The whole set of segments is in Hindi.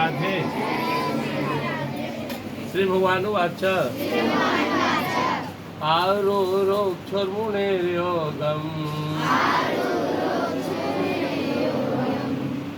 राधे। श्री भगवान वाच आरोरोक्षोर्मुनेर्योगम्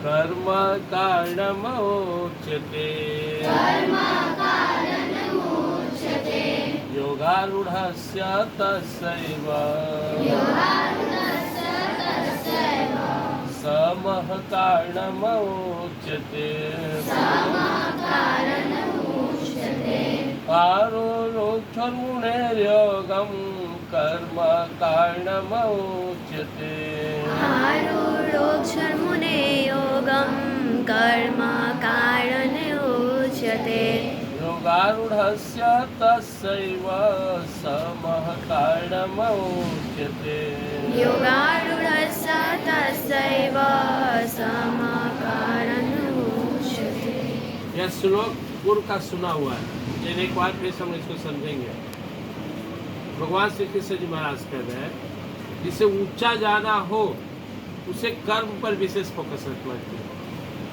कर्म कारणमुच्यते योगारूढस्य तस्यैव समः कारणमुच्यते आरोरोक्षोर्मुनेर्योगं कर्म कारणमुच्यते आरूढोक्षर्मुनेयोगं कर्म कारणमुच्यते योगारूढस्य तस्यैव समः कारणमुच्यते योगारूढस्य तस्यैव समः कारणमुच्यते। यह श्लोक पूर्व का सुना हुआ है, लेकिन एक बार फिर हम इसको समझेंगे। भगवान श्री कृष्ण जी महाराज कह रहे हैं, जिसे ऊंचा जाना हो उसे कर्म पर विशेष फोकस रखना चाहिए।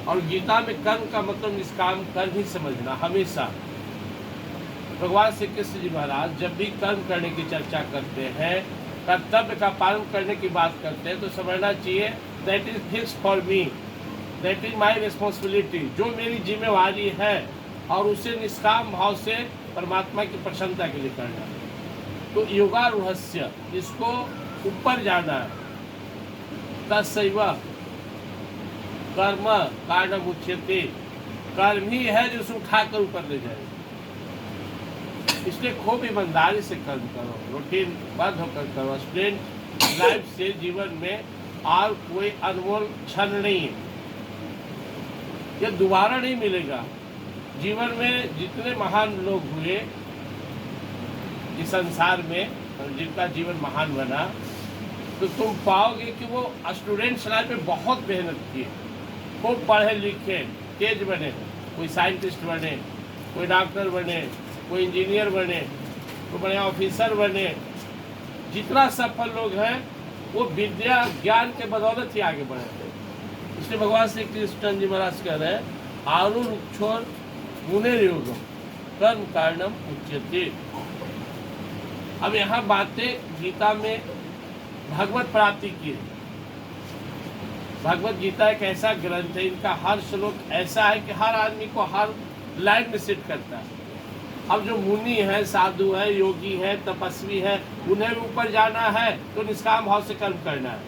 और गीता में कर्म का मतलब निष्काम कर्म ही समझना हमेशा। भगवान श्री कृष्ण जी महाराज जब भी कर्म करने की चर्चा करते हैं, कर्तव्य का पालन करने की बात करते हैं, तो समझना चाहिए that is fix for me, that is my responsibility, जो मेरी जिम्मेवारी है, और उसे निष्काम भाव से परमात्मा की प्रसन्नता के लिए करना। तो योगारूढ़स्य, इसको ऊपर जाना है, तस्यैव कर्म कारणमुच्यते, कर्म ही है जो उसे उठाकर ऊपर ले जाए। इसलिए खूब ईमानदारी से कर्म करो, रूटीन बंद होकर करो। स्टूडेंट लाइफ से जीवन में और कोई अनमोल क्षण नहीं है, यह दोबारा नहीं मिलेगा। जीवन में जितने महान लोग हुए इस संसार में, जिनका जीवन महान बना, तो तुम पाओगे कि वो स्टूडेंट्स लाइफ में बहुत मेहनत किए, खूब पढ़े लिखे, तेज बने, कोई साइंटिस्ट बने, कोई डॉक्टर बने, कोई इंजीनियर बने, कोई बड़े ऑफिसर बने। जितना सफल लोग हैं वो विद्या ज्ञान के बदौलत ही आगे बढ़े थे। इसलिए भगवान श्री कृष्ण जी महाराज कह रहे हैं, आरुरुक्षोर्मुनेर्योगम् कर्म कारणम उच्यते। अब यहाँ बातें गीता में भगवत प्राप्ति की है। भगवत गीता एक ऐसा ग्रंथ है, इनका हर श्लोक ऐसा है कि हर आदमी को हर लाइन में सेट करता है। अब जो मुनि है, साधु है, योगी है, तपस्वी है, उन्हें भी ऊपर जाना है तो निष्काम भाव से कर्म करना है।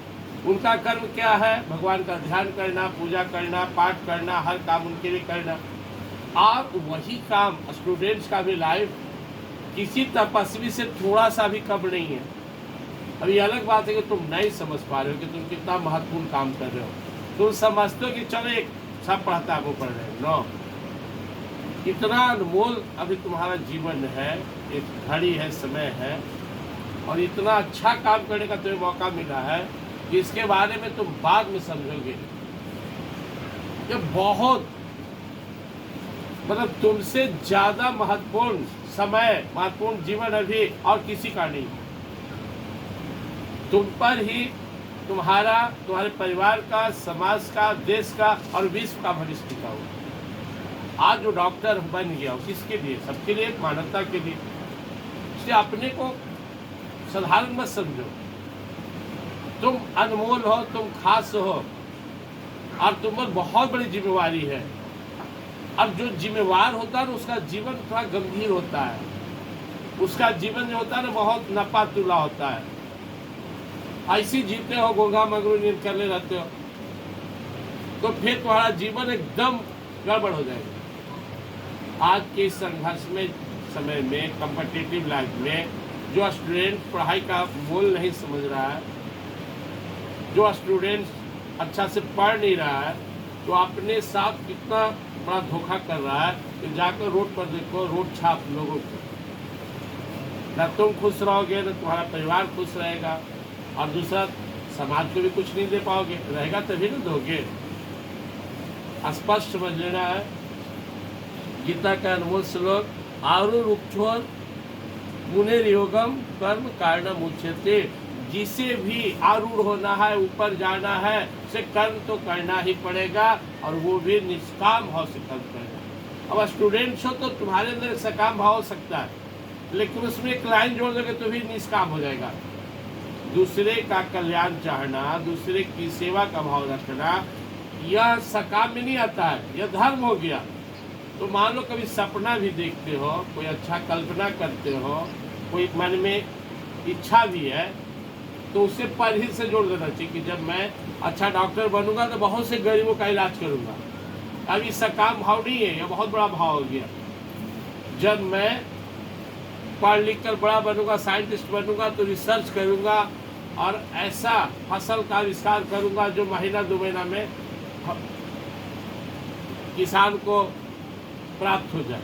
उनका कर्म क्या है? भगवान का ध्यान करना, पूजा करना, पाठ करना, हर काम उनके लिए करना। और वही काम स्टूडेंट्स का भी लाइफ किसी तपस्वी से थोड़ा सा भी कम नहीं है। अब ये अलग बात है कि तुम नहीं समझ पा रहे हो कि तुम कितना महत्वपूर्ण काम कर रहे हो। तुम समझते हो कि चलो एक सब पढ़ता है वो पढ़ रहे हो, नो। इतना अनमोल अभी तुम्हारा जीवन है, एक घड़ी है, समय है, और इतना अच्छा काम करने का तुम्हें मौका मिला है कि इसके बारे में तुम बाद में समझोगे। ये बहुत मतलब तुमसे ज्यादा महत्वपूर्ण समय, महत्वपूर्ण जीवन अभी और किसी का नहीं। तुम पर ही तुम्हारा, तुम्हारे परिवार का, समाज का, देश का और विश्व का भविष्य टिका हुआ। आज जो डॉक्टर बन गया हो किसके लिए? सबके लिए, मानवता के लिए। इसलिए अपने को साधारण मत समझो। तुम अनमोल हो, तुम खास हो, और तुम पर बहुत बड़ी जिम्मेवारी है। अब जो जिम्मेवार होता है ना, उसका जीवन थोड़ा गंभीर होता है। उसका जीवन जो होता है ना, बहुत नपा तुला होता है। ऐसी जीते हो, गोंगा मगरू नींद करने रहते हो, तो फिर तुम्हारा जीवन एकदम गड़बड़ हो जाएगा। आज के संघर्ष में समय में, कॉम्पिटिटिव लाइफ में, जो स्टूडेंट पढ़ाई का मोल नहीं समझ रहा है, जो स्टूडेंट अच्छा से पढ़ नहीं रहा है, तो अपने साथ कितना बड़ा धोखा कर रहा है कि जाकर रोड पर देखो, रोड छाप लोगों को। न तुम खुश रहोगे, न तुम्हारा परिवार खुश रहेगा, और दूसरा समाज को भी कुछ नहीं दे पाओगे। रहेगा तभी ना दोगे। स्पष्ट समझ लेना है। गीता का अनमोल श्लोक, आरुरुक्षोर्मुनेर्योगम् कर्म कारणमुच्यते। जिसे भी आरूढ़ होना है, ऊपर जाना है, से कर्म तो करना ही पड़ेगा, और वो भी निष्काम भाव से कर्म करना। अब स्टूडेंट्स हो तो तुम्हारे अंदर सकाम भाव हो सकता है, लेकिन उसमें एक लाइन जोड़ दोगे तो भी निष्काम हो जाएगा। दूसरे का कल्याण चाहना, दूसरे की सेवा का भाव रखना, यह सकाम में नहीं आता है, यह धर्म हो गया। तो मान लो कभी सपना भी देखते हो, कोई अच्छा कल्पना करते हो, कोई मन में इच्छा भी है, तो उसे परहित से जोड़ देना चाहिए कि जब मैं अच्छा डॉक्टर बनूंगा तो बहुत से गरीबों का इलाज करूंगा। अब ये सकाम भाव नहीं है, यह बहुत बड़ा भाव हो गया। जब मैं पढ़ लिख कर बड़ा बनूंगा, साइंटिस्ट बनूंगा, तो रिसर्च करूंगा और ऐसा फसल का आविष्कार करूंगा जो महीना 2 महीना में किसान को प्राप्त हो जाए।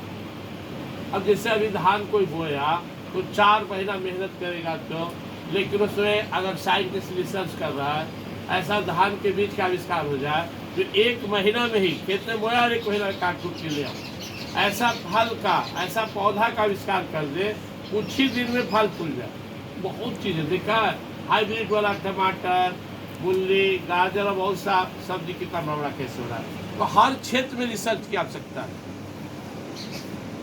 अब जैसे अभी धान कोई बोया तो 4 महीना मेहनत करेगा, तो लेकिन उसमें अगर साइंटिस्ट रिसर्च कर रहा है, ऐसा धान के बीज का आविष्कार हो जाए तो 1 महीना में ही खेत में बोया और 1 महीना में काट कूट के लिया। ऐसा फल का, ऐसा पौधा का आविष्कार कर दे, कुछ ही दिन में फल फूल जाए। बहुत चीज़ें देखा है, हाइब्रिड वाला टमाटर, मूली, गाजर और बहुत सा सब्जी कितना बड़ा कैसे हो रहा है। तो हर क्षेत्र में रिसर्च की आवश्यकता है।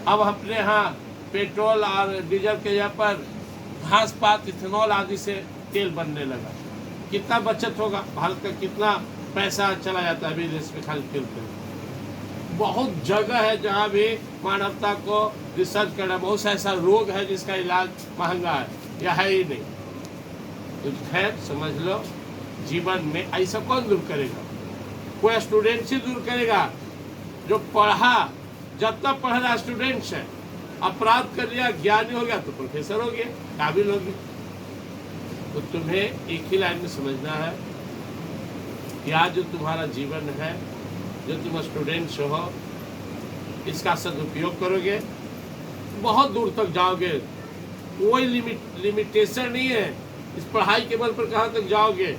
अब अपने यहाँ पेट्रोल और डीजल के जगह पर घास पात, इथेनॉल आदि से तेल बनने लगा। कितना बचत होगा, भारत का कितना पैसा चला जाता है विदेश में खाली तेल पे। बहुत जगह है जहाँ भी मानवता को रिसर्च करना। बहुत सा ऐसा रोग है जिसका इलाज महंगा है या है ही नहीं। तो खैर समझ लो, जीवन में ऐसा कौन दूर करेगा? कोई स्टूडेंट से दूर करेगा जो पढ़ा, जब तक पढ़ रहा स्टूडेंट्स है, अपराध कर लिया, ज्ञानी हो गया तो प्रोफेसर हो गया, काबिल हो गया। तो तुम्हें एक ही लाइन में समझना है कि आज जो तुम्हारा जीवन है, जो तुम स्टूडेंट्स हो, इसका सदुपयोग करोगे, बहुत दूर तक जाओगे। कोई लिमिटेशन नहीं है इस पढ़ाई के बल पर। कहाँ तक जाओगे?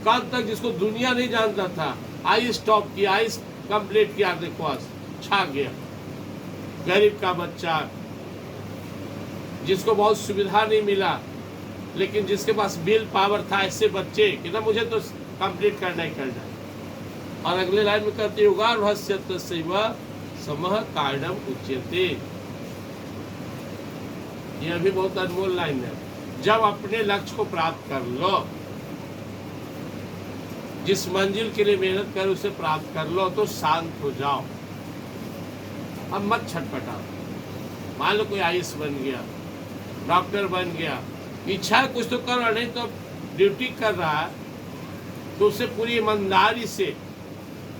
कल तक जिसको दुनिया नहीं जानता था, आईएएस टॉप किया, आईएएस कंप्लीट किया, देखो आज छा गया। गरीब का बच्चा जिसको बहुत सुविधा नहीं मिला, लेकिन जिसके पास बिल पावर था, ऐसे बच्चे कि ना मुझे तो कंप्लीट करना ही करना है। और अगले लाइन में कहते युगा रहस्य तस्यैव समः कारणम उच्यते। यह भी बहुत अनमोल लाइन है। जब अपने लक्ष्य को प्राप्त कर लो, जिस मंजिल के लिए मेहनत कर उसे प्राप्त कर लो, तो शांत हो जाओ। अब मत छटपटाओ। मान लो कोई आईएएस बन गया, डॉक्टर बन गया, इच्छा है कुछ तो करो, नहीं तो ड्यूटी कर रहा है तो उसे पूरी ईमानदारी से,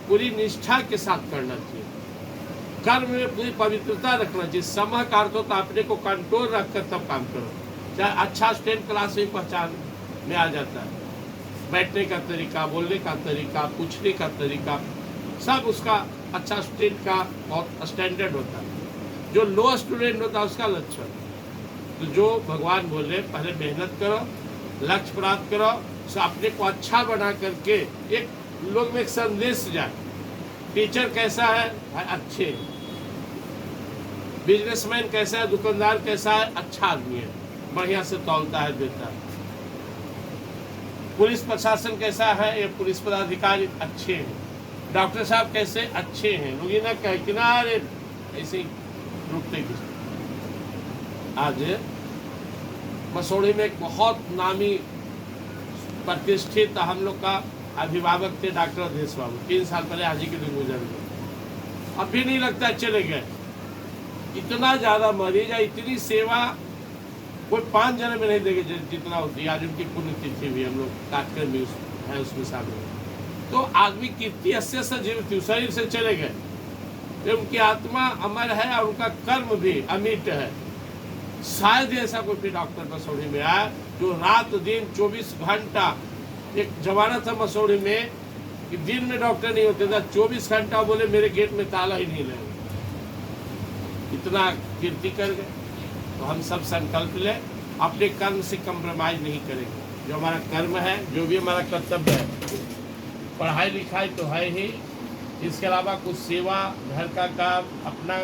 पूरी निष्ठा के साथ करना चाहिए। कर्म में पूरी पवित्रता रखना चाहिए। समय का अर्थ होता है अपने को कंट्रोल रखकर तब काम करो। चाहे अच्छा स्टूडेंट क्लास में पहचान में आ जाता है, बैठने का तरीका, बोलने का तरीका, पूछने का तरीका, सब उसका अच्छा स्टूडेंट का बहुत स्टैंडर्ड होता है। जो लो स्टूडेंट होता है उसका लक्षण। तो जो भगवान बोले, पहले मेहनत करो, लक्ष्य प्राप्त करो, सो अपने को अच्छा बना करके एक लोग में एक संदेश जाए। टीचर कैसा है? भाई अच्छे हैं। बिजनेसमैन कैसा है? दुकानदार कैसा है? अच्छा आदमी है, बढ़िया से तौलता है, देता है। पुलिस प्रशासन कैसा है? ये पुलिस पदाधिकारी अच्छे हैं। डॉक्टर साहब कैसे? अच्छे हैं। लोग ये ना कहे कि ना अरे ऐसे ही रुकते। आज मसौड़ी में एक बहुत नामी प्रतिष्ठित हम लोग का अभिभावक थे डॉक्टर अधेश बाबू। 3 साल पहले आज ही के दिन गुजर गए। अभी नहीं लगता चले गए। इतना ज़्यादा मरीज है, इतनी सेवा कोई 5 जने में नहीं देंगे जितना होती है। आज उनकी पुण्यतिथि भी हम लोग कार्यक्रम भी है उसमें शामिल। तो आदमी कितनी अस्सी से जीवित थी, शरीर से चले गए, तो उनकी आत्मा अमर है और उनका कर्म भी अमिट है। शायद ऐसा कोई भी डॉक्टर मसौड़ी में आया जो रात दिन 24 घंटा, एक जमाना था मसौड़ी में कि दिन में डॉक्टर नहीं होते थे, 24 घंटा बोले मेरे गेट में ताला ही नहीं लगेगा, इतना कीर्ति कर गए। तो हम सब संकल्प ले, अपने कर्म से कंप्रोमाइज नहीं करेंगे। जो हमारा कर्म है, जो भी हमारा कर्तव्य है, पढ़ाई लिखाई तो है ही, इसके अलावा कुछ सेवा, घर का काम, अपना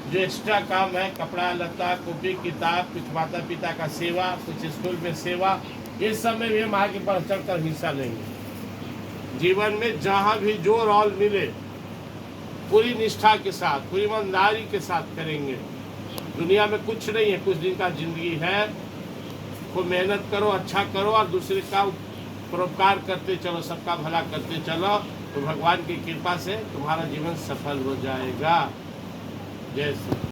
जो एक्स्ट्रा काम है, कपड़ा लत्ता, कॉपी किताब, कुछ माता पिता का सेवा, कुछ स्कूल में सेवा, इस सब में भी हम आगे बढ़ चढ़ कर हिस्सा लेंगे। जीवन में जहाँ भी जो रोल मिले पूरी निष्ठा के साथ, पूरी ईमानदारी के साथ करेंगे। दुनिया में कुछ नहीं है, कुछ दिन का जिंदगी है। खूब मेहनत करो, अच्छा करो और दूसरे का परोपकार करते चलो, सबका भला करते चलो, तो भगवान की कृपा से तुम्हारा जीवन सफल हो जाएगा। जय श्री